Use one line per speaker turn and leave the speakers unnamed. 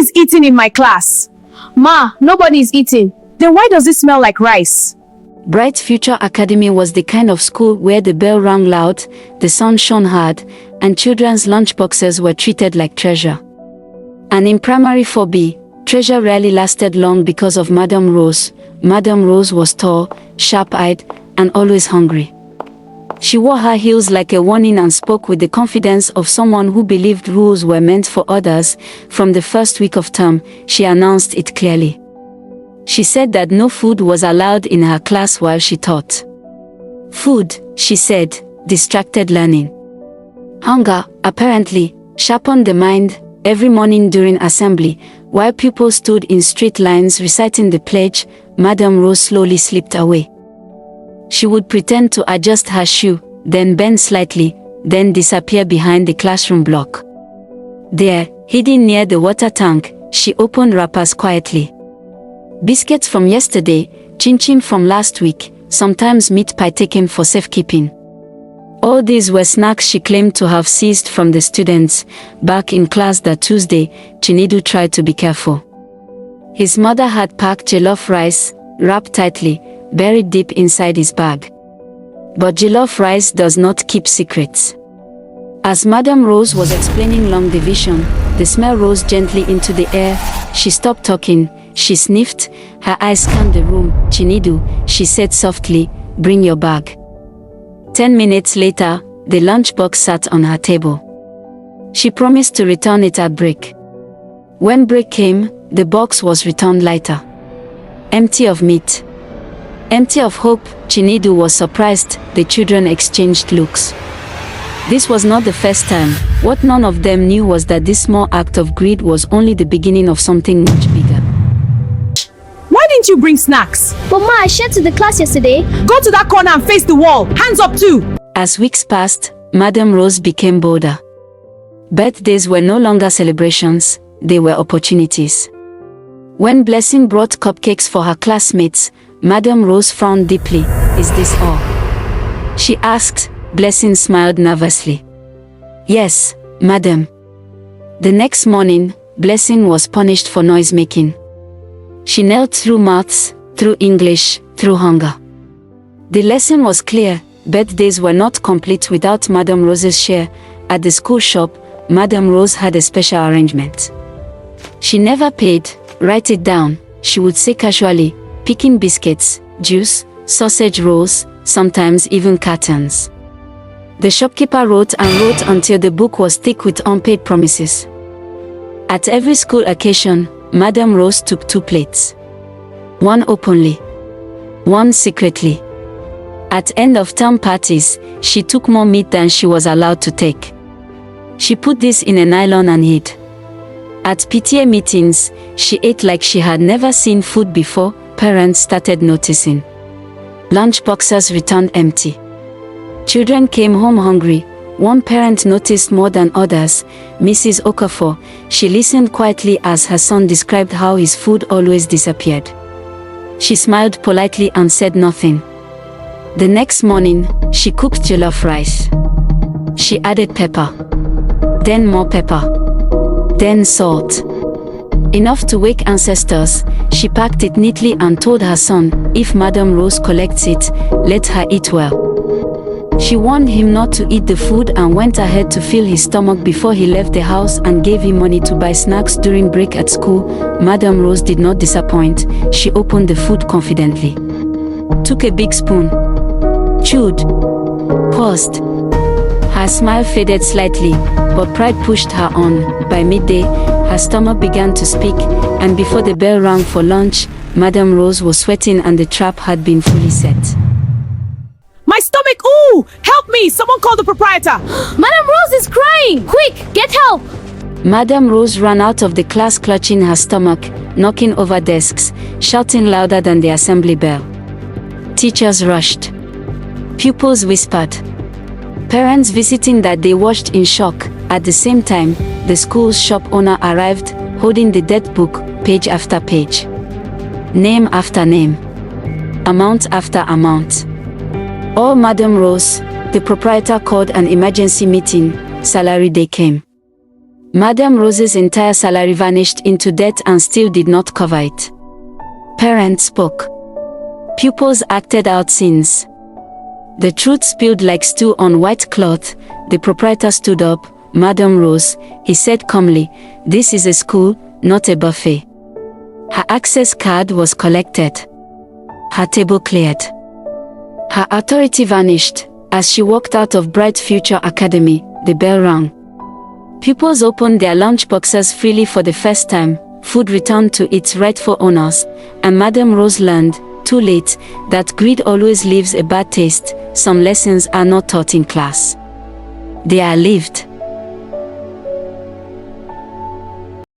is eating in my class. Ma, nobody is eating. Then why does it smell like rice?
Bright Future Academy was the kind of school where the bell rang loud, the sun shone hard, and children's lunchboxes were treated like treasure. And in Primary 4B, treasure rarely lasted long because of Madame Rose. Madame Rose was tall, sharp-eyed, and always hungry. She wore her heels like a warning and spoke with the confidence of someone who believed rules were meant for others. From the first week of term, she announced it clearly. She said that no food was allowed in her class while she taught. Food, she said, distracted learning. Hunger, apparently, sharpened the mind. Every morning during assembly, while pupils stood in straight lines reciting the pledge, Madame Rose slowly slipped away. She would pretend to adjust her shoe, then bend slightly, then disappear behind the classroom block. There, hidden near the water tank, she opened wrappers quietly. Biscuits from yesterday, chin-chin from last week, sometimes meat pie taken for safekeeping. All these were snacks she claimed to have seized from the students. Back in class that Tuesday, Chinedu tried to be careful. His mother had packed jollof rice, wrapped tightly, buried deep inside his bag. But jollof rice does not keep secrets. As Madame Rose was explaining long division, the smell rose gently into the air. She stopped talking, she sniffed, her eyes scanned the room. Chinedu, she said softly, bring your bag. 10 minutes later, the lunchbox sat on her table. She promised to return it at break. When break came, the box was returned lighter. Empty of meat. Empty of hope. Chinedu was surprised. The children exchanged looks. This was not the first time. What none of them knew was that this small act of greed was only the beginning of something much bigger.
Why didn't you bring snacks?
But Ma, I shared to the class yesterday.
Go to that corner and face the wall. Hands up too.
As weeks passed, Madame Rose became bolder. Birthdays were no longer celebrations, they were opportunities. When Blessing brought cupcakes for her classmates, Madame Rose frowned deeply. Is this all? She asked. Blessing smiled nervously. Yes, madam. The next morning, Blessing was punished for noise-making. She knelt through maths, through English, through hunger. The lesson was clear. Birthdays were not complete without Madame Rose's share. At the school shop, Madame Rose had a special arrangement. She never paid. Write it down, she would say casually, picking biscuits, juice, sausage rolls, sometimes even cartons. The shopkeeper wrote and wrote until the book was thick with unpaid promises. At every school occasion, Madame Rose took 2 plates. One openly, one secretly. At end of term parties, she took more meat than she was allowed to take. She put this in a nylon and hid. At PTA meetings, she ate like she had never seen food before. Parents started noticing. Lunchboxes returned empty. Children came home hungry. One parent noticed more than others, Mrs. Okafor. She listened quietly as her son described how his food always disappeared. She smiled politely and said nothing. The next morning, she cooked jollof rice. She added pepper. Then more pepper. Then salt. Enough to wake ancestors. She packed it neatly and told her son, if Madame Rose collects it, let her eat well. She warned him not to eat the food and went ahead to fill his stomach before he left the house and gave him money to buy snacks during break at school. Madame Rose did not disappoint. She opened the food confidently. Took a big spoon. Chewed. Paused. Her smile faded slightly, but pride pushed her on. By midday, her stomach began to speak, and before the bell rang for lunch, Madame Rose was sweating and the trap had been fully set.
My stomach, ooh! Help me! Someone call the proprietor!
Madame Rose is crying! Quick, get help!
Madame Rose ran out of the class clutching her stomach, knocking over desks, shouting louder than the assembly bell. Teachers rushed. Pupils whispered. Parents visiting that day watched in shock. At the same time, the school's shop owner arrived, holding the dead book, page after page. Name after name. Amount after amount. Oh, Madame Rose, the proprietor called an emergency meeting. Salary day came. Madame Rose's entire salary vanished into debt and still did not cover it. Parents spoke. Pupils acted out scenes. The truth spilled like stew on white cloth. The proprietor stood up. "Madame Rose," he said calmly, "this is a school, not a buffet." Her access card was collected. Her table cleared. Her authority vanished. As she walked out of Bright Future Academy, the bell rang. Pupils opened their lunchboxes freely for the first time, food returned to its rightful owners, and Madame Rose learned, too late, that greed always leaves a bad taste. Some lessons are not taught in class. They are lived.